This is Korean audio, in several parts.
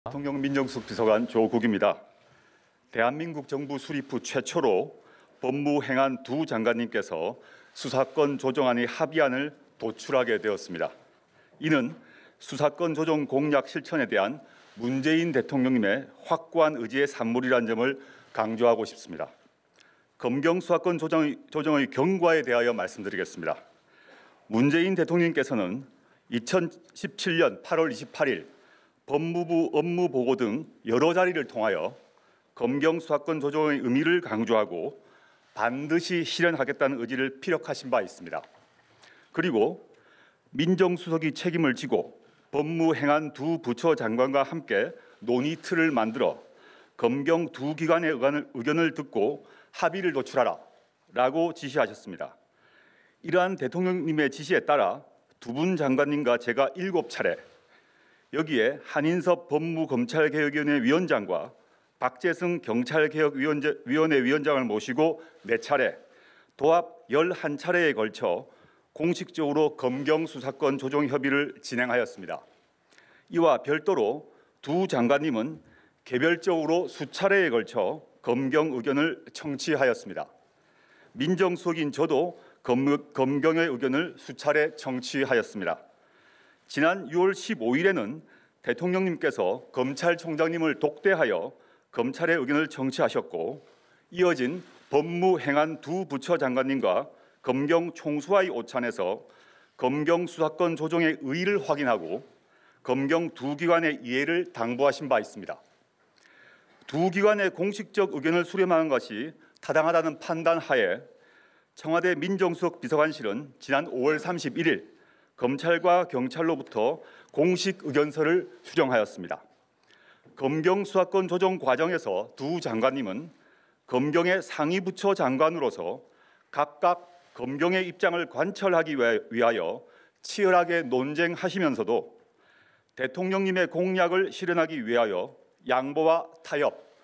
대통령 민정수석 비서관 조국입니다. 대한민국 정부 수립 후 최초로 법무행안 두 장관님께서 수사권 조정안의 합의안을 도출하게 되었습니다. 이는 수사권 조정 공약 실천에 대한 문재인 대통령님의 확고한 의지의 산물이라는 점을 강조하고 싶습니다. 검경 수사권 조정의 경과에 대하여 말씀드리겠습니다. 문재인 대통령님께서는 2017년 8월 28일 법무부 업무보고 등 여러 자리를 통하여 검경 수사권 조정의 의미를 강조하고 반드시 실현하겠다는 의지를 피력하신 바 있습니다. 그리고 민정수석이 책임을 지고 법무행안 두 부처 장관과 함께 논의 틀을 만들어 검경 두 기관의 의견을 듣고 합의를 도출하라 라고 지시하셨습니다. 이러한 대통령님의 지시에 따라 두 분 장관님과 제가 7차례, 여기에 한인섭 법무검찰개혁위원회 위원장과 박재승 경찰개혁위원회 위원장을 모시고 4차례, 도합 11차례에 걸쳐 공식적으로 검경 수사권 조정 협의를 진행하였습니다. 이와 별도로 두 장관님은 개별적으로 수차례에 걸쳐 검경 의견을 청취하였습니다. 민정수석인 저도 검경의 의견을 수차례 청취하였습니다. 지난 6월 15일에는 대통령님께서 검찰총장님을 독대하여 검찰의 의견을 청취하셨고, 이어진 법무행안 두 부처 장관님과 검경 총수와의 오찬에서 검경 수사권 조정의 의의를 확인하고 검경 두 기관의 이해를 당부하신 바 있습니다. 두 기관의 공식적 의견을 수렴하는 것이 타당하다는 판단 하에 청와대 민정수석 비서관실은 지난 5월 31일 검찰과 경찰로부터 공식 의견서를 수령하였습니다. 검경 수사권 조정 과정에서 두 장관님은 검경의 상위 부처 장관으로서 각각 검경의 입장을 관철하기 위하여 치열하게 논쟁하시면서도 대통령님의 공약을 실현하기 위하여 양보와 타협,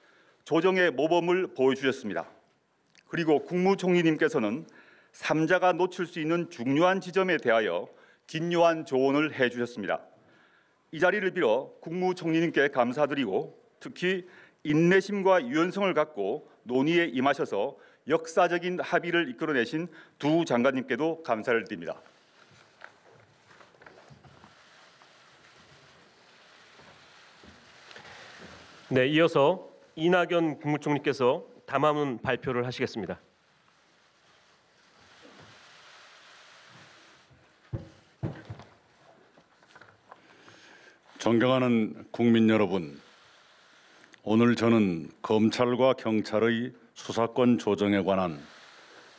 조정의 모범을 보여주셨습니다. 그리고 국무총리님께서는 3자가 놓칠 수 있는 중요한 지점에 대하여 긴요한 조언을 해주셨습니다. 이 자리를 빌어 국무총리님께 감사드리고, 특히 인내심과 유연성을 갖고 논의에 임하셔서 역사적인 합의를 이끌어내신 두 장관님께도 감사를 드립니다. 네, 이어서 이낙연 국무총리께서 담화문 발표를 하시겠습니다. 존경하는 국민 여러분, 오늘 저는 검찰과 경찰의 수사권 조정에 관한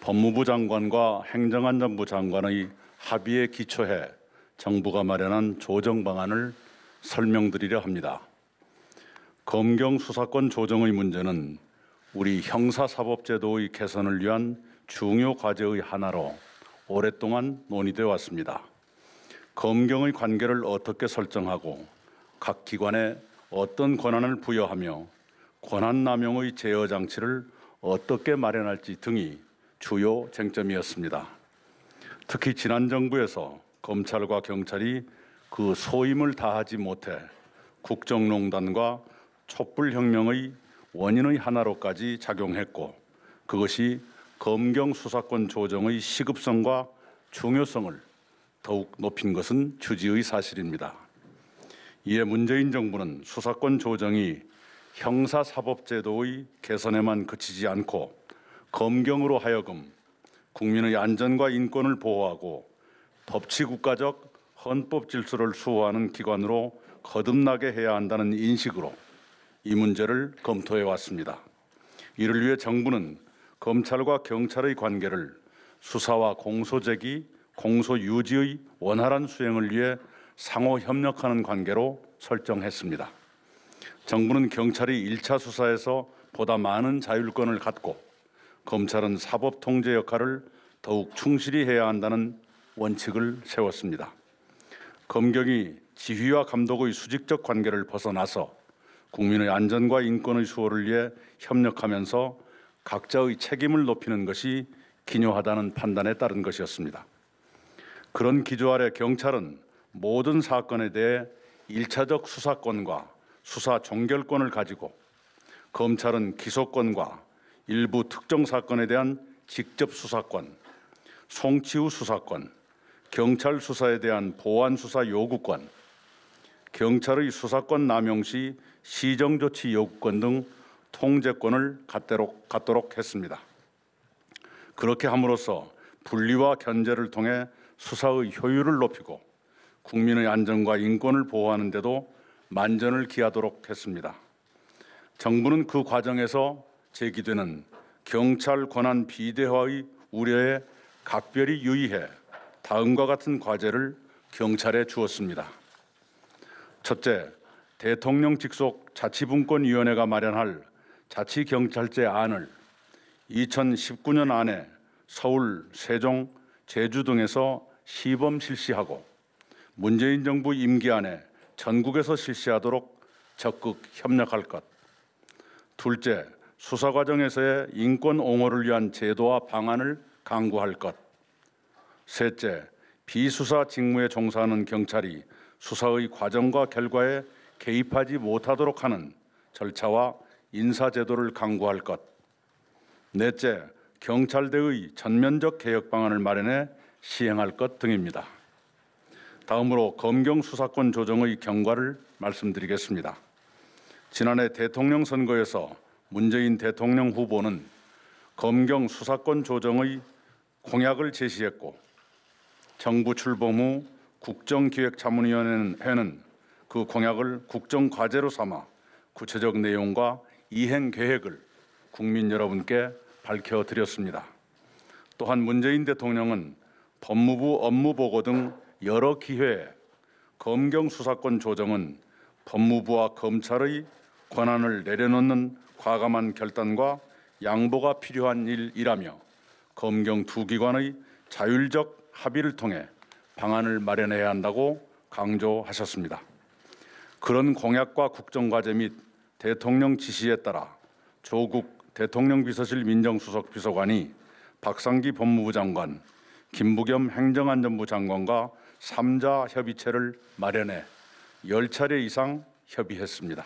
법무부 장관과 행정안전부 장관의 합의에 기초해 정부가 마련한 조정 방안을 설명드리려 합니다. 검경 수사권 조정의 문제는 우리 형사사법제도의 개선을 위한 중요 과제의 하나로 오랫동안 논의되어 왔습니다. 검경의 관계를 어떻게 설정하고 각 기관에 어떤 권한을 부여하며 권한 남용의 제어 장치를 어떻게 마련할지 등이 주요 쟁점이었습니다. 특히 지난 정부에서 검찰과 경찰이 그 소임을 다하지 못해 국정농단과 촛불혁명의 원인의 하나로까지 작용했고, 그것이 검경 수사권 조정의 시급성과 중요성을 더욱 높인 것은 주지의 사실입니다. 이에 문재인 정부는 수사권 조정이 형사사법제도의 개선에만 그치지 않고 검경으로 하여금 국민의 안전과 인권을 보호하고 법치국가적 헌법 질서를 수호하는 기관으로 거듭나게 해야 한다는 인식으로 이 문제를 검토해 왔습니다. 이를 위해 정부는 검찰과 경찰의 관계를 수사와 공소제기, 공소유지의 원활한 수행을 위해 상호 협력하는 관계로 설정했습니다. 정부는 경찰이 1차 수사에서 보다 많은 자율권을 갖고 검찰은 사법 통제 역할을 더욱 충실히 해야 한다는 원칙을 세웠습니다. 검경이 지휘와 감독의 수직적 관계를 벗어나서 국민의 안전과 인권의 수호를 위해 협력하면서 각자의 책임을 높이는 것이 기묘하다는 판단에 따른 것이었습니다. 그런 기조 아래 경찰은 모든 사건에 대해 1차적 수사권과 수사 종결권을 가지고 검찰은 기소권과 일부 특정 사건에 대한 직접 수사권, 송치후 수사권, 경찰 수사에 대한 보완 수사 요구권, 경찰의 수사권 남용 시 시정조치 요구권 등 통제권을 갖도록 했습니다. 그렇게 함으로써 분리와 견제를 통해 수사의 효율을 높이고 국민의 안전과 인권을 보호하는 데도 만전을 기하도록 했습니다. 정부는 그 과정에서 제기되는 경찰 권한 비대화의 우려에 각별히 유의해 다음과 같은 과제를 경찰에 주었습니다. 첫째, 대통령 직속 자치분권위원회가 마련할 자치경찰제 안을 2019년 안에 서울, 세종, 제주 등에서 시범 실시하고 문재인 정부 임기 안에 전국에서 실시하도록 적극 협력할 것. 둘째, 수사 과정에서의 인권 옹호를 위한 제도와 방안을 강구할 것. 셋째, 비수사 직무에 종사하는 경찰이 수사의 과정과 결과에 개입하지 못하도록 하는 절차와 인사제도를 강구할 것. 넷째, 경찰대의 전면적 개혁 방안을 마련해 시행할 것 등입니다. 다음으로 검경 수사권 조정의 경과를 말씀드리겠습니다. 지난해 대통령 선거에서 문재인 대통령 후보는 검경 수사권 조정의 공약을 제시했고 정부 출범 후 국정기획자문위원회는 그 공약을 국정과제로 삼아 구체적 내용과 이행 계획을 국민 여러분께 밝혀드렸습니다. 또한 문재인 대통령은 법무부 업무보고 등 여러 기회에 검경 수사권 조정은 법무부와 검찰의 권한을 내려놓는 과감한 결단과 양보가 필요한 일이라며 검경 두 기관의 자율적 합의를 통해 방안을 마련해야 한다고 강조하셨습니다. 그런 공약과 국정과제 및 대통령 지시에 따라 조국 대통령 비서실 민정수석 비서관이 박상기 법무부 장관, 김부겸 행정안전부 장관과 3자 협의체를 마련해 10차례 이상 협의했습니다.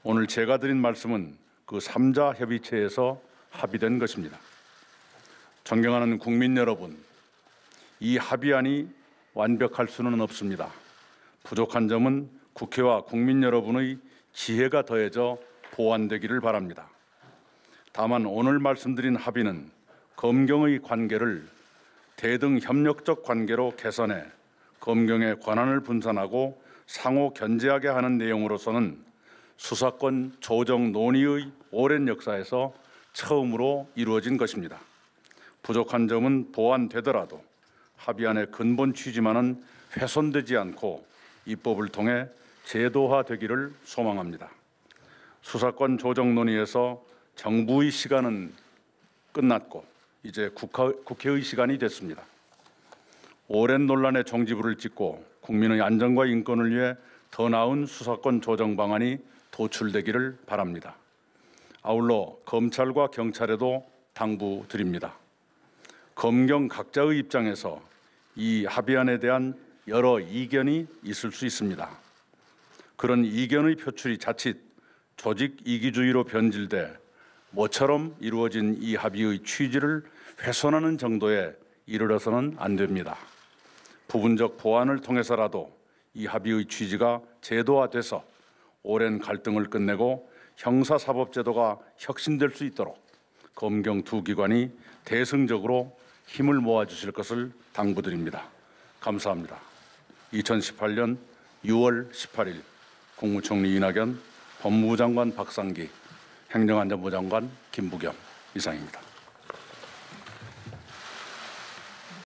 오늘 제가 드린 말씀은 그 3자 협의체에서 합의된 것입니다. 존경하는 국민 여러분, 이 합의안이 완벽할 수는 없습니다. 부족한 점은 국회와 국민 여러분의 지혜가 더해져 보완되기를 바랍니다. 다만 오늘 말씀드린 합의는 검경의 관계를 대등 협력적 관계로 개선해 검경의 권한을 분산하고 상호 견제하게 하는 내용으로서는 수사권 조정 논의의 오랜 역사에서 처음으로 이루어진 것입니다. 부족한 점은 보완되더라도 합의안의 근본 취지만은 훼손되지 않고 입법을 통해 제도화되기를 소망합니다. 수사권 조정 논의에서 정부의 시간은 끝났고 이제 국회의 시간이 됐습니다. 오랜 논란의 종지부를 찍고 국민의 안전과 인권을 위해 더 나은 수사권 조정 방안이 도출되기를 바랍니다. 아울러 검찰과 경찰에도 당부드립니다. 검경 각자의 입장에서 이 합의안에 대한 여러 이견이 있을 수 있습니다. 그런 이견의 표출이 자칫 조직 이기주의로 변질돼 모처럼 이루어진 이 합의의 취지를 훼손하는 정도에 이르러서는 안 됩니다. 부분적 보완을 통해서라도 이 합의의 취지가 제도화돼서 오랜 갈등을 끝내고 형사사법제도가 혁신될 수 있도록 검경 두 기관이 대승적으로 힘을 모아주실 것을 당부드립니다. 감사합니다. 2018년 6월 18일 국무총리 이낙연, 법무부 장관 박상기, 행정안전부 장관 김부겸 이상입니다.